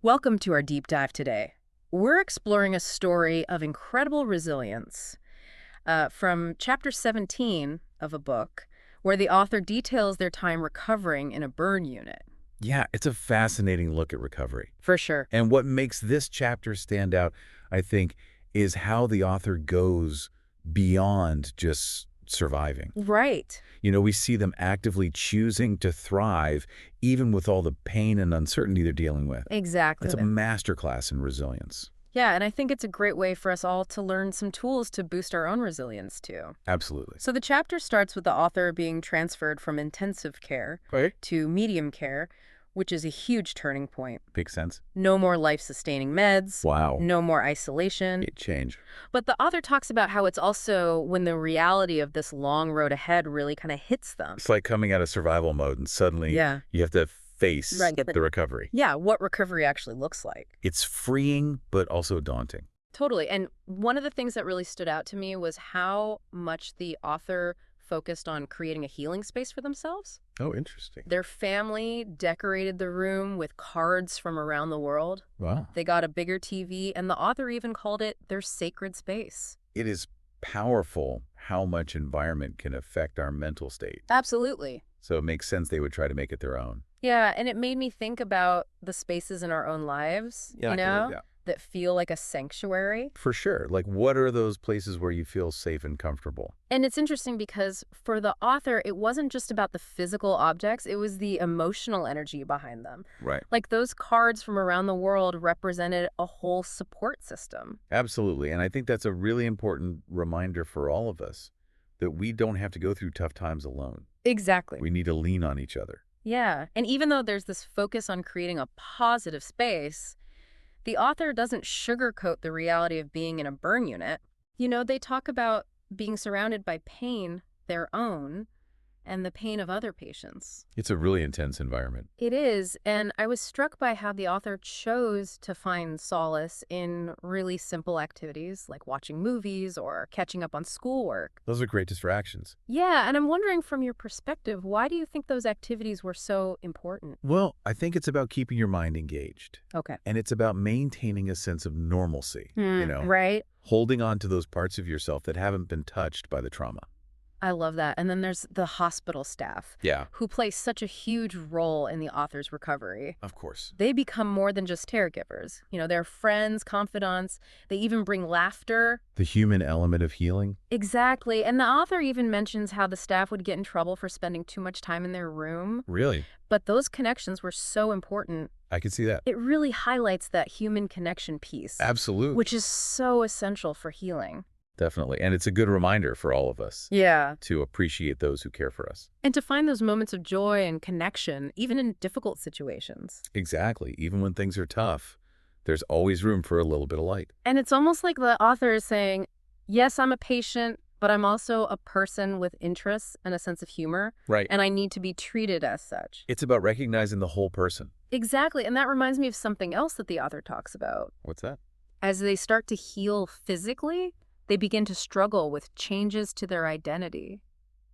Welcome to our deep dive today. We're exploring a story of incredible resilience from chapter 17 of a book where the author details their time recovering in a burn unit. Yeah, it's a fascinating look at recovery. For sure. And what makes this chapter stand out, I think, is how the author goes beyond just surviving. Right. We see them actively choosing to thrive, even with all the pain and uncertainty they're dealing with. Exactly. It's a masterclass in resilience. Yeah, and I think it's a great way for us all to learn some tools to boost our own resilience, too. Absolutely. So the chapter starts with the author being transferred from intensive care Right. to medium care, which is a huge turning point. Makes sense. No more life-sustaining meds. Wow. No more isolation. It changed. But the author talks about how it's also when the reality of this long road ahead really kind of hits them. It's like coming out of survival mode and suddenly you have to face the recovery. Yeah, what recovery actually looks like. It's freeing, but also daunting. Totally. And one of the things that really stood out to me was how much the author focused on creating a healing space for themselves. Oh, interesting. Their family decorated the room with cards from around the world. Wow. They got a bigger TV, and the author even called it their sacred space. It is powerful how much environment can affect our mental state. Absolutely. So it makes sense they would try to make it their own. Yeah, and it made me think about the spaces in our own lives, that feel like a sanctuary. For sure. Like, what are those places where you feel safe and comfortable? And it's interesting because for the author, it wasn't just about the physical objects, it was the emotional energy behind them. Right. Like those cards from around the world represented a whole support system. Absolutely. And I think that's a really important reminder for all of us that we don't have to go through tough times alone. Exactly. We need to lean on each other. Yeah. And even though there's this focus on creating a positive space, the author doesn't sugarcoat the reality of being in a burn unit. They talk about being surrounded by pain, their own, and the pain of other patients. It's a really intense environment. It is, and I was struck by how the author chose to find solace in really simple activities like watching movies or catching up on schoolwork. Those are great distractions. Yeah, and I'm wondering from your perspective, why do you think those activities were so important? Well, I think it's about keeping your mind engaged. Okay. And it's about maintaining a sense of normalcy, Right? holding on to those parts of yourself that haven't been touched by the trauma. I love that. And then there's the hospital staff, who play such a huge role in the author's recovery. Of course. They become more than just caregivers. They're friends, confidants. They even bring laughter. The human element of healing. Exactly. And the author even mentions how the staff would get in trouble for spending too much time in their room. Really? But those connections were so important. I can see that. It really highlights that human connection piece. Absolutely. Which is so essential for healing. Definitely. And it's a good reminder for all of us. Yeah. To appreciate those who care for us. And to find those moments of joy and connection, even in difficult situations. Exactly. Even when things are tough, there's always room for a little bit of light. And it's almost like the author is saying, yes, I'm a patient, but I'm also a person with interests and a sense of humor. Right. And I need to be treated as such. It's about recognizing the whole person. Exactly. And that reminds me of something else that the author talks about. What's that? As they start to heal physically, they begin to struggle with changes to their identity.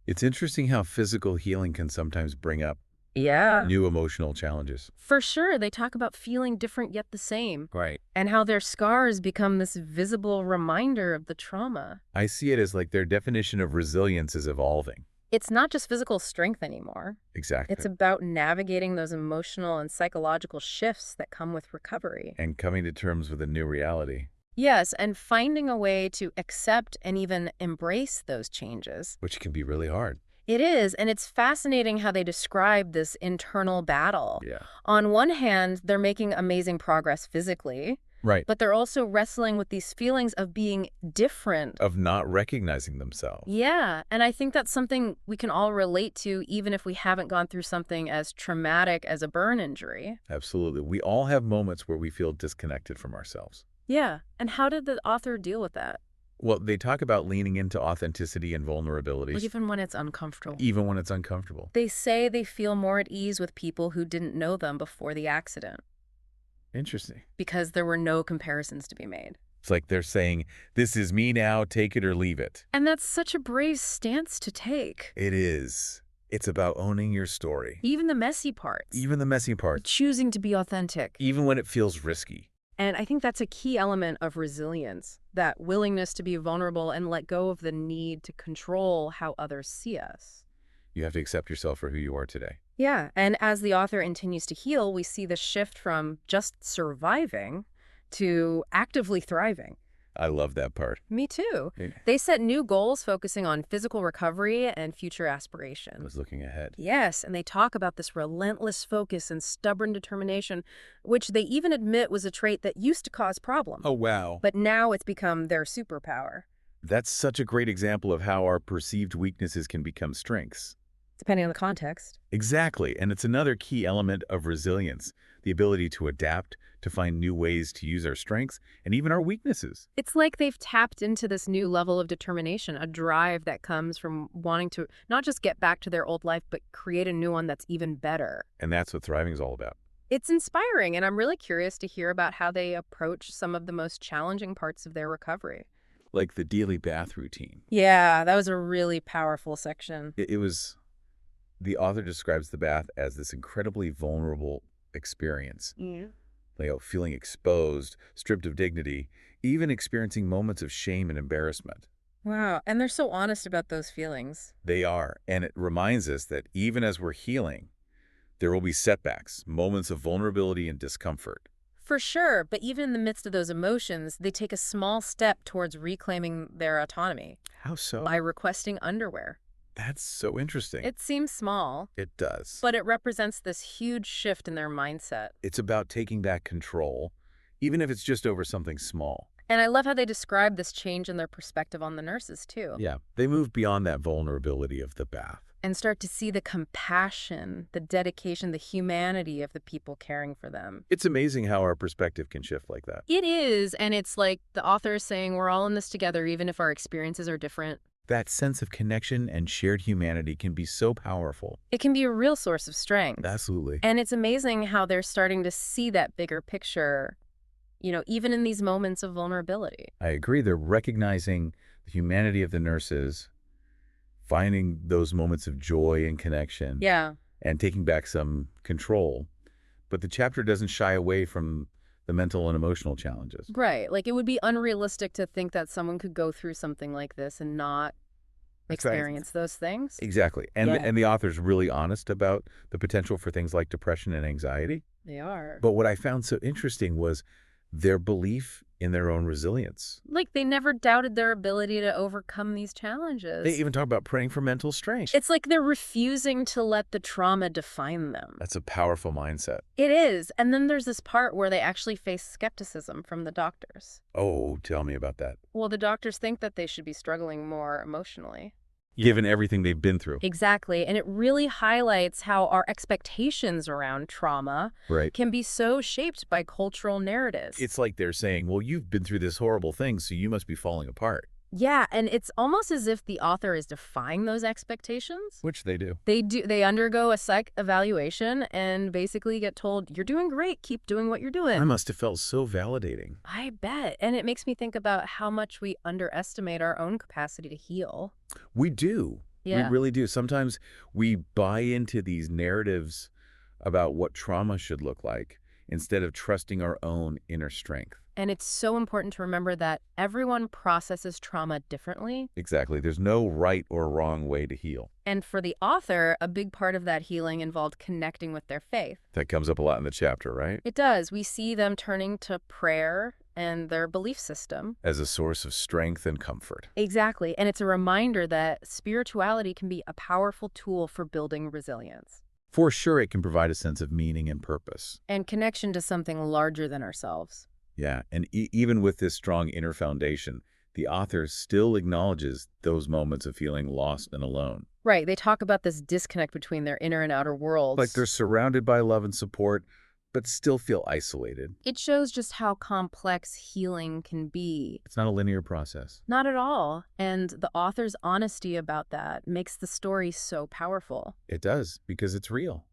It's interesting how physical healing can sometimes bring up new emotional challenges. For sure. They talk about feeling different yet the same. Right. And how their scars become this visible reminder of the trauma. I see it as like their definition of resilience is evolving. It's not just physical strength anymore. Exactly. It's about navigating those emotional and psychological shifts that come with recovery. And coming to terms with a new reality. Yes, and finding a way to accept and even embrace those changes. Which can be really hard. It is, and it's fascinating how they describe this internal battle. Yeah. On one hand, they're making amazing progress physically. Right. But they're also wrestling with these feelings of being different. Of not recognizing themselves. Yeah, and I think that's something we can all relate to, even if we haven't gone through something as traumatic as a burn injury. Absolutely. We all have moments where we feel disconnected from ourselves. Yeah, and how did the author deal with that? Well, they talk about leaning into authenticity and vulnerabilities. Even when it's uncomfortable. Even when it's uncomfortable. They say they feel more at ease with people who didn't know them before the accident. Interesting. Because there were no comparisons to be made. It's like they're saying, this is me now, take it or leave it. And that's such a brave stance to take. It is. It's about owning your story, Even the messy parts. even the messy parts, Choosing to be authentic. even when it feels risky. And I think that's a key element of resilience, that willingness to be vulnerable and let go of the need to control how others see us. You have to accept yourself for who you are today. Yeah, and as the author continues to heal, we see the shift from just surviving to actively thriving. I love that part. Me too. Yeah. They set new goals focusing on physical recovery and future I aspiration. was looking ahead. Yes, and they talk about this relentless focus and stubborn determination, which they even admit was a trait that used to cause problems. Oh, wow. But now it's become their superpower, That's such a great example of how our perceived weaknesses can become strengths. depending on the context. Exactly, and it's another key element of resilience, the ability to adapt, to find new ways to use our strengths and even our weaknesses. It's like they've tapped into this new level of determination, a drive that comes from wanting to not just get back to their old life, but create a new one that's even better. And that's what thriving is all about. It's inspiring, and I'm really curious to hear about how they approach some of the most challenging parts of their recovery. Like the daily bath routine. Yeah, that was a really powerful section. The author describes the bath as this incredibly vulnerable experience. Feeling exposed, stripped of dignity, even experiencing moments of shame and embarrassment. Wow, and they're so honest about those feelings. They are, and it reminds us that even as we're healing, there will be setbacks, moments of vulnerability and discomfort. For sure, but even in the midst of those emotions, they take a small step towards reclaiming their autonomy How so? by requesting underwear. That's so interesting. It seems small, It does. but it represents this huge shift in their mindset. It's about taking back control, even if it's just over something small. And I love how they describe this change in their perspective on the nurses, too. Yeah, they move beyond that vulnerability of the bath. And start to see the compassion, the dedication, the humanity of the people caring for them. It's amazing how our perspective can shift like that. It is, and it's like the author is saying we're all in this together, even if our experiences are different. That sense of connection and shared humanity can be so powerful. It can be a real source of strength. Absolutely. And it's amazing how they're starting to see that bigger picture, even in these moments of vulnerability. I agree. They're recognizing the humanity of the nurses, finding those moments of joy and connection, Yeah. and taking back some control. But the chapter doesn't shy away from the mental and emotional challenges. Right. Like, it would be unrealistic to think that someone could go through something like this and not That's right. experience those things. Exactly. And, Yeah. and the author's really honest about the potential for things like depression and anxiety. They are. But what I found so interesting was their belief in their own resilience. Like, they never doubted their ability to overcome these challenges. They even talk about praying for mental strength. It's like they're refusing to let the trauma define them. That's a powerful mindset. It is. And then there's this part where they actually face skepticism from the doctors. Oh, tell me about that. Well, the doctors think that they should be struggling more emotionally. Given everything they've been through. Exactly. And it really highlights how our expectations around trauma Right. can be so shaped by cultural narratives. It's like they're saying, well, you've been through this horrible thing, so you must be falling apart. Yeah, and it's almost as if the author is defying those expectations. Which they do. They undergo a psych evaluation and basically get told, you're doing great, keep doing what you're doing. I must have felt so validating. I bet. And it makes me think about how much we underestimate our own capacity to heal. We do. Yeah. We really do. Sometimes we buy into these narratives about what trauma should look like instead of trusting our own inner strength. And it's so important to remember that everyone processes trauma differently. Exactly. There's no right or wrong way to heal. And for the author, a big part of that healing involved connecting with their faith. That comes up a lot in the chapter, right? It does. We see them turning to prayer and their belief system. As a source of strength and comfort. Exactly. And it's a reminder that spirituality can be a powerful tool for building resilience. For sure, it can provide a sense of meaning and purpose. And connection to something larger than ourselves. Yeah, and even with this strong inner foundation, the author still acknowledges those moments of feeling lost and alone. Right. They talk about this disconnect between their inner and outer worlds. Like they're surrounded by love and support, but still feel isolated. It shows just how complex healing can be. It's not a linear process. Not at all. And the author's honesty about that makes the story so powerful. It does, because it's real.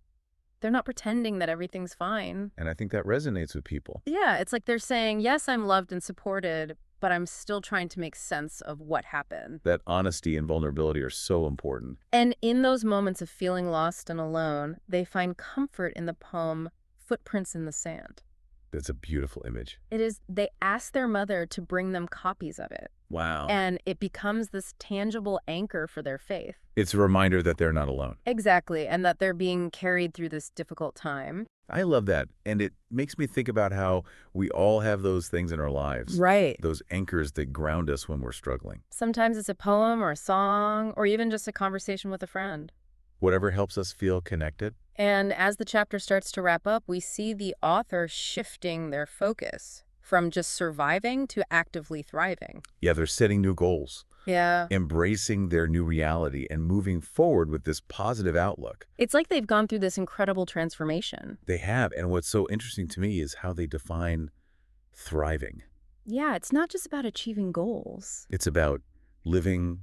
They're not pretending that everything's fine. And I think that resonates with people. Yeah, it's like they're saying, yes, I'm loved and supported, but I'm still trying to make sense of what happened. That honesty and vulnerability are so important. And in those moments of feeling lost and alone, they find comfort in the poem Footprints in the Sand. That's a beautiful image. It is, they ask their mother to bring them copies of it, Wow. and it becomes this tangible anchor for their faith. It's a reminder that they're not alone. Exactly, and that they're being carried through this difficult time. I love that. And it makes me think about how we all have those things in our lives. Right. Those anchors that ground us when we're struggling. Sometimes it's a poem or a song or even just a conversation with a friend. Whatever helps us feel connected. And as the chapter starts to wrap up, we see the author shifting their focus from just surviving to actively thriving. Yeah, they're setting new goals, Yeah. embracing their new reality, and moving forward with this positive outlook. It's like they've gone through this incredible transformation. They have. And what's so interesting to me is how they define thriving. Yeah, it's not just about achieving goals. It's about living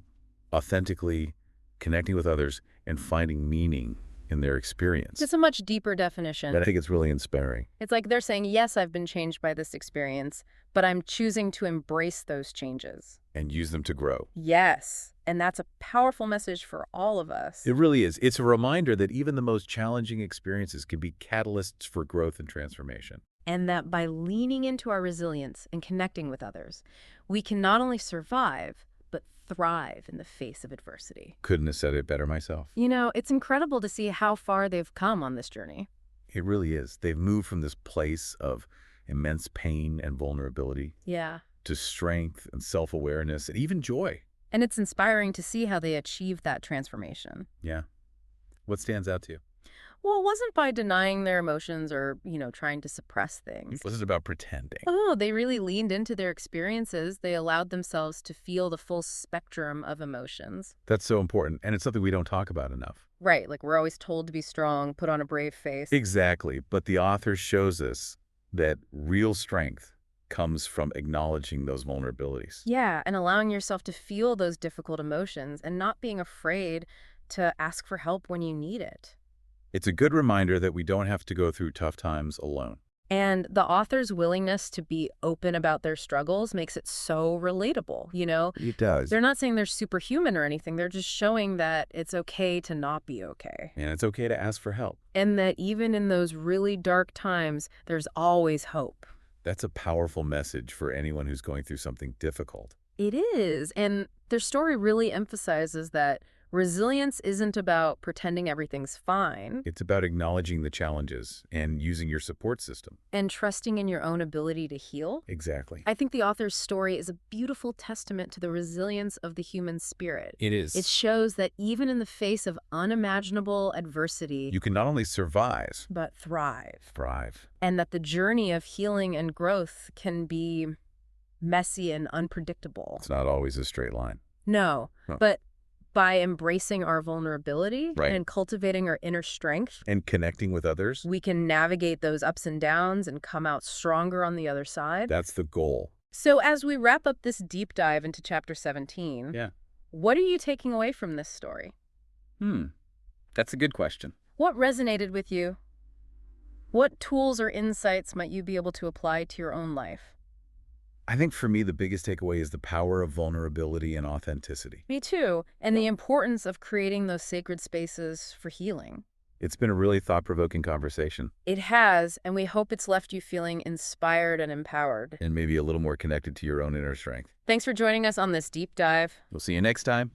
authentically, connecting with others, and finding meaning in their experience. It's a much deeper definition. And I think it's really inspiring. It's like they're saying, yes, I've been changed by this experience, but I'm choosing to embrace those changes. And use them to grow. Yes, and that's a powerful message for all of us. It really is. It's a reminder that even the most challenging experiences can be catalysts for growth and transformation. And that by leaning into our resilience and connecting with others, we can not only survive, but thrive in the face of adversity. Couldn't have said it better myself. You know, it's incredible to see how far they've come on this journey. It really is. They've moved from this place of immense pain and vulnerability Yeah. to strength and self-awareness and even joy. And it's inspiring to see how they achieved that transformation. Yeah. What stands out to you? Well, it wasn't by denying their emotions or, trying to suppress things. Was it about pretending? Oh, they really leaned into their experiences. They allowed themselves to feel the full spectrum of emotions. That's so important. And it's something we don't talk about enough. Right, like we're always told to be strong, put on a brave face. Exactly. But the author shows us that real strength comes from acknowledging those vulnerabilities. Yeah, and allowing yourself to feel those difficult emotions and not being afraid to ask for help when you need it. It's a good reminder that we don't have to go through tough times alone. And the author's willingness to be open about their struggles makes it so relatable, It does. They're not saying they're superhuman or anything. They're just showing that it's okay to not be okay. And it's okay to ask for help. And that even in those really dark times, there's always hope. That's a powerful message for anyone who's going through something difficult. It is. And their story really emphasizes that resilience isn't about pretending everything's fine It's about acknowledging the challenges and using your support system. and trusting in your own ability to heal. Exactly. I think the author's story is a beautiful testament to the resilience of the human spirit. It is. It shows that even in the face of unimaginable adversity, You can not only survive, but thrive. and And that the journey of healing and growth can be messy and unpredictable. it's not always a straight line. No, Huh. but by embracing our vulnerability Right. and cultivating our inner strength, And connecting with others, we can navigate those ups and downs and come out stronger on the other side. that's the goal. So as we wrap up this deep dive into chapter 17, Yeah. what are you taking away from this story? That's a good question. What resonated with you? What tools or insights might you be able to apply to your own life? I think for me, the biggest takeaway is the power of vulnerability and authenticity. Me too. And the importance of creating those sacred spaces for healing. It's been a really thought-provoking conversation It has, and we hope it's left you feeling inspired and empowered. and maybe a little more connected to your own inner strength. Thanks for joining us on this deep dive. We'll see you next time.